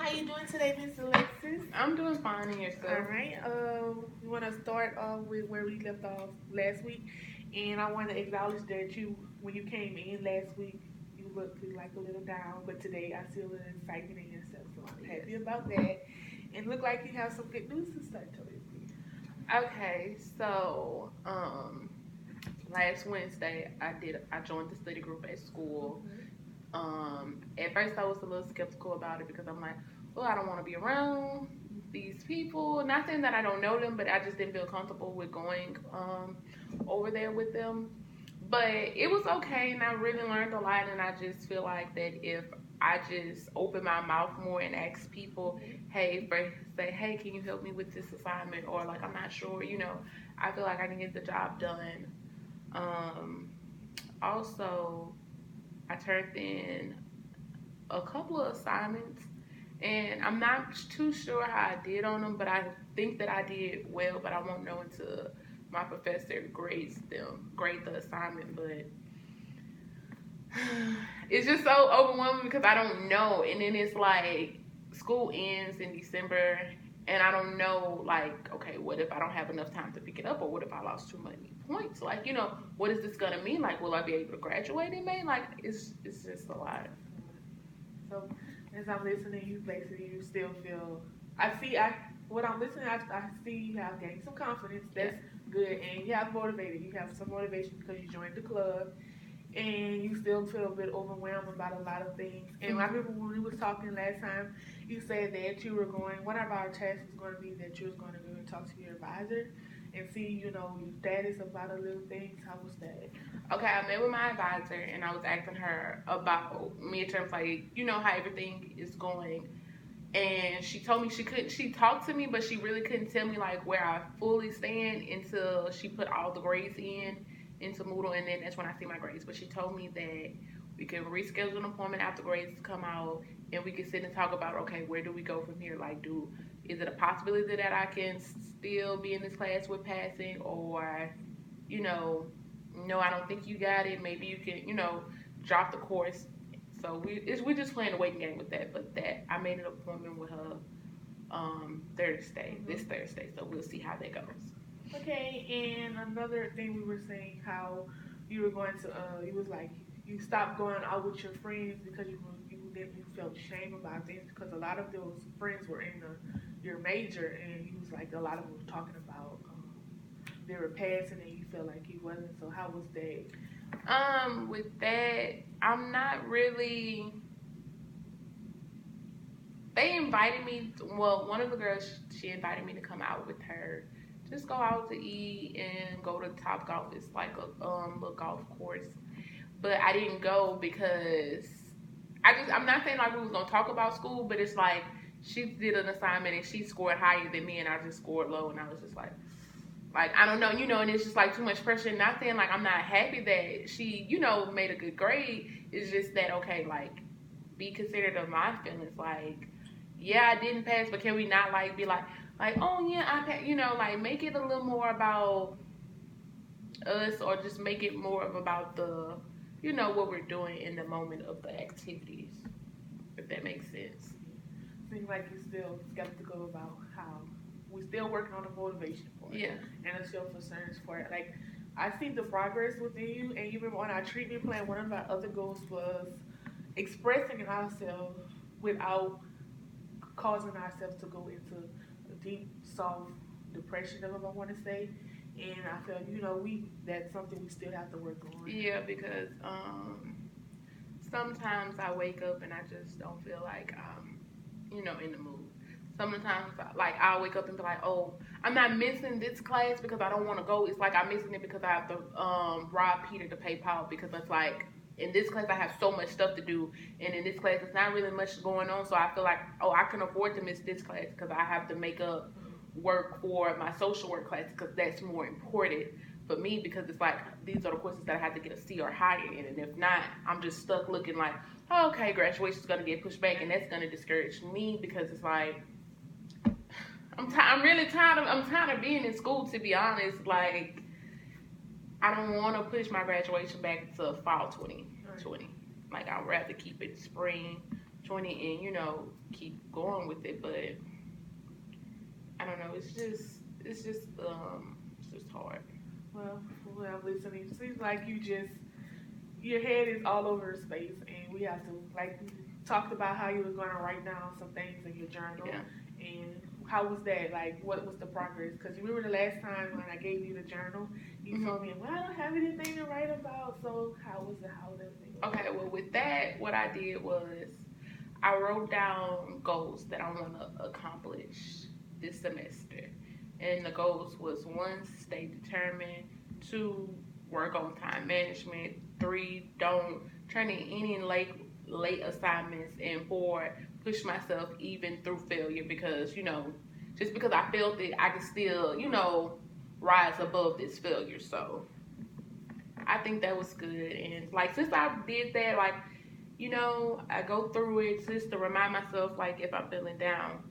How you doing today, Miss Alexis? I'm doing fine in yourself. All right. We want to start off with where we left off last week, and I want to acknowledge that when you came in last week, you looked like a little down, but today I see a little excitement in yourself, so I'm happy about that. And look like you have some good news to start telling me. Okay, so last Wednesday I joined the study group at school. At first I was a little skeptical about it because I'm like, well, I don't want to be around these people. Not saying that I don't know them, but I just didn't feel comfortable with going over there with them. But it was okay, and I really learned a lot. And I just feel like that if I just open my mouth more and ask people, hey, say, hey, can you help me with this assignment? Or like, I'm not sure, I feel like I can get the job done. Um, Also, I turned in a couple of assignments, and I'm not too sure how I did on them, but I think that I did well. But I won't know until my professor grade the assignment. But it's just so overwhelming because I don't know, and then it's like school ends in December, and I don't know, like, okay, what if I don't have enough time to pick it up, or what if I lost too many points? Like, what is this gonna mean? Like, will I be able to graduate in May? Like, it's just a lot. So as I'm listening, you still feel. I what I'm listening. I see you have gained some confidence. That's good, and you have motivated. You have some motivation because you joined the club, and you still feel a bit overwhelmed about a lot of things. And I remember when we was talking last time, you said that you were going. One of our tasks was going to be that you was going to go and talk to your advisor and see, your status about a little things. How was that? Okay, I met with my advisor and I was asking her about midterms, like, how everything is going. And she told me she talked to me, but she really couldn't tell me like where I fully stand until she put all the grades into Moodle, and then that's when I see my grades. But she told me that we can reschedule an appointment after grades come out, and we can sit and talk about, okay, where do we go from here? Like, is it a possibility that I can still be in this class with passing, or you know, no, I don't think you got it. Maybe you can, drop the course. So we're just playing a waiting game with that. But that I made an appointment with her Thursday, this Thursday. So we'll see how that goes. Okay, and another thing we were saying how you were going to you was like you stopped going out with your friends because you felt shame about things because a lot of those friends were in your major and you was like a lot of them were talking about they were passing and you felt like you wasn't. So how was that? With that, I'm not really. They invited me. Well, one of the girls, she invited me to come out with her, just go out to eat and go to Top Golf. It's like a little golf course, but I didn't go because I'm not saying like we was gonna talk about school, but it's like she did an assignment and she scored higher than me and I just scored low, and I was just like I don't know, and it's just like too much pressure. Not saying like I'm not happy that she, made a good grade. It's just that, okay, like, be considerate of my feelings. Like, yeah, I didn't pass, but can we not like be like, oh yeah, I passed, like make it a little more about us, or just make it more of about the, what we're doing in the moment of the activities, if that makes sense. Seems like you're still skeptical about how we're still working on the motivation for it. Yeah. And the self concerns for it. Like I see the progress within you, and you remember on our treatment plan, one of our other goals was expressing ourselves without causing ourselves to go into a deep, soft depression, if I want to say. And I feel, we that's something we still have to work on. Yeah, because sometimes I wake up and I just don't feel like I'm, in the mood. Sometimes, like, I'll wake up and be like, oh, I'm not missing this class because I don't want to go. It's like I'm missing it because I have to rob Peter to pay Paul, because it's like, in this class I have so much stuff to do, and in this class it's not really much going on, so I feel like, oh, I can afford to miss this class because I have to make up work for my social work class because that's more important for me, because it's like these are the courses that I have to get a C or higher in, and if not, I'm just stuck looking like, oh, okay, graduation's gonna get pushed back, and that's gonna discourage me because it's like I'm really tired of being in school, to be honest. Like, I don't want to push my graduation back to fall 2020. Like, I'd rather keep it spring join it and, you know, keep going with it. But I don't know. It's just hard. Well, listening, it seems like your head is all over space, and we have to, like, we talked about how you were going to write down some things in your journal, Yeah. and how was that? Like, what was the progress? Because you remember the last time when I gave you the journal, you told me, well, I don't have anything to write about. So how was it? How was everything? Okay. Well, with that, what I did was I wrote down goals that I want to accomplish this semester. And the goals was 1, stay determined, 2, work on time management, 3, don't turn in any late assignments, and 4, push myself even through failure because, you know, just because I failed it, I can still, you know, rise above this failure. So I think that was good. And like since I did that, like, you know, I go through it just to remind myself, like, if I'm feeling down,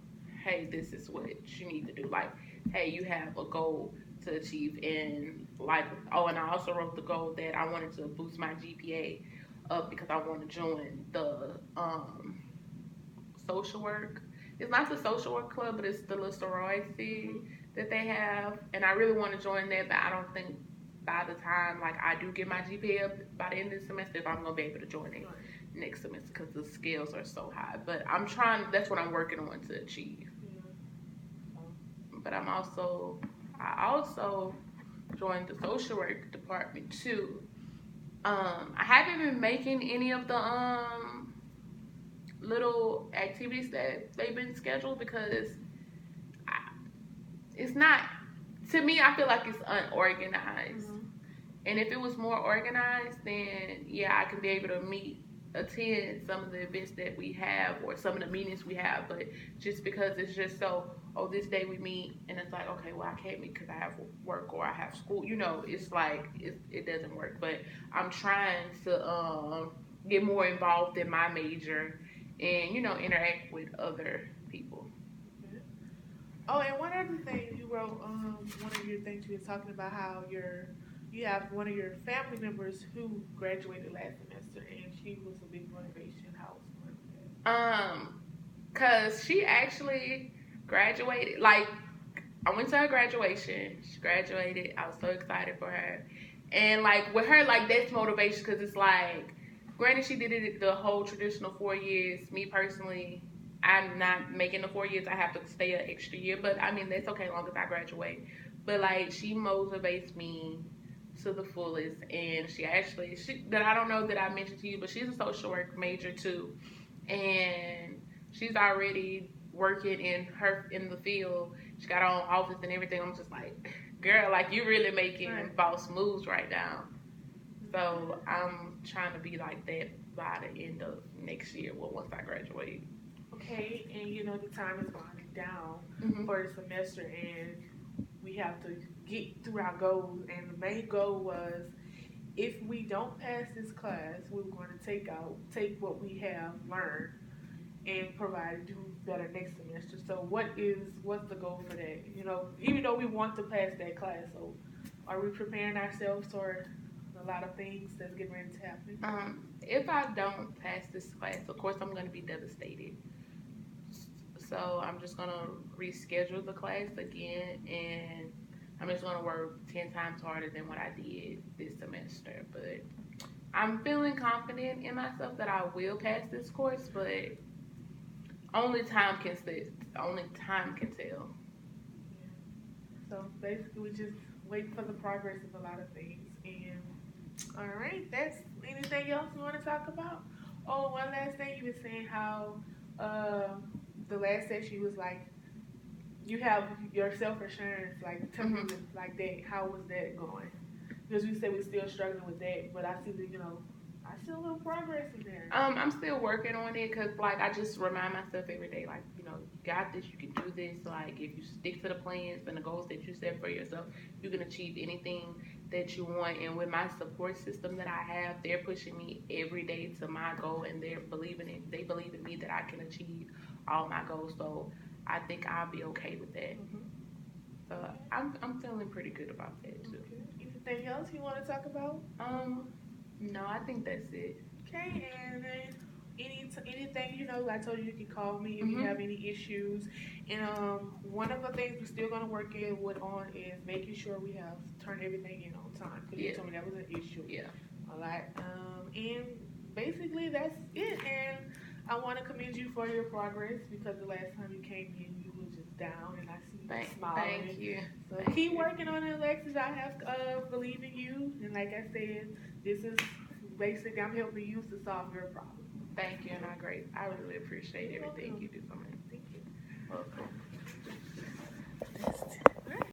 hey, this is what you need to do. Like, hey, you have a goal to achieve. And, like, oh, and I also wrote the goal that I wanted to boost my GPA up because I want to join the social work. It's not the social work club, but it's the little sorority that they have. And I really want to join that, but I don't think by the time, like, I do get my GPA up by the end of the semester, if I'm going to be able to join it next semester because the scales are so high. But I'm trying, that's what I'm working on to achieve. But I also joined the social work department too. I haven't been making any of the little activities that they've been scheduled because it's not, to me, I feel like it's unorganized. And if it was more organized, then yeah, I can be able to attend some of the events that we have or some of the meetings we have. But just because it's just so, oh, this day we meet, and it's like, okay, well, I can't meet because I have work or I have school. You know, it's like it doesn't work. But I'm trying to get more involved in my major and, you know, interact with other people. Oh, and one other thing you wrote, one of your things you were talking about how you have one of your family members who graduated last semester, and she was a big motivation. How was that? Cause she actually graduated. Like, I went to her graduation. She graduated. I was so excited for her, and like with her, like that's motivation. Cause it's like, granted, she did it the whole traditional 4 years. Me personally, I'm not making the 4 years. I have to stay an extra year, but I mean that's okay as long as I graduate. But like she motivates me to the fullest, and she that I don't know that I mentioned to you, but she's a social work major too, and she's already working in the field. She got her own office and everything. I'm just like, girl, like you really making boss moves right now. So I'm trying to be like that by the end of next year. Well, once I graduate. Okay, and you know the time is winding down for the semester, and we have to get through our goals. And the main goal was, if we don't pass this class, we're going to take what we have learned and do better next semester. So what's the goal for that? You know, even though we want to pass that class, so are we preparing ourselves for a lot of things that's getting ready to happen? If I don't pass this class, of course I'm going to be devastated. So I'm just going to reschedule the class again, and I'm just going to work 10 times harder than what I did this semester. But I'm feeling confident in myself that I will pass this course, but only time can tell. Yeah. So basically, we just wait for the progress of a lot of things. And all right, that's anything else you want to talk about? Oh, one last thing, you were saying how the last session was like you have your self assurance, like tell me like that. How was that going? Because you said we're still struggling with that, but I see that I see a little progress in there. I'm still working on it because, like, I just remind myself every day, like, you know, you got this, you can do this. Like, if you stick to the plans and the goals that you set for yourself, you can achieve anything that you want. And with my support system that I have, they're pushing me every day to my goal, and they believe in me that I can achieve all my goals. So I think I'll be okay with that. So I'm feeling pretty good about that too. Okay. Anything else you want to talk about? No, I think that's it. Okay, and then anything, I told you can call me if you Mhm. have any issues. And one of the things we're still gonna work on is making sure we have turned everything in on time because you Yeah. told me that was an issue. Yeah. All right. And basically that's it. And I want to commend you for your progress because the last time you came in, you were just down, and I see you Thank smiling. you. So Thank keep you. working on it, Alexis. I have believe in you, and like I said, this is basically I'm helping you to solve your problem. Thank you, and I really appreciate You're everything welcome. you do for me. Thank you. Welcome.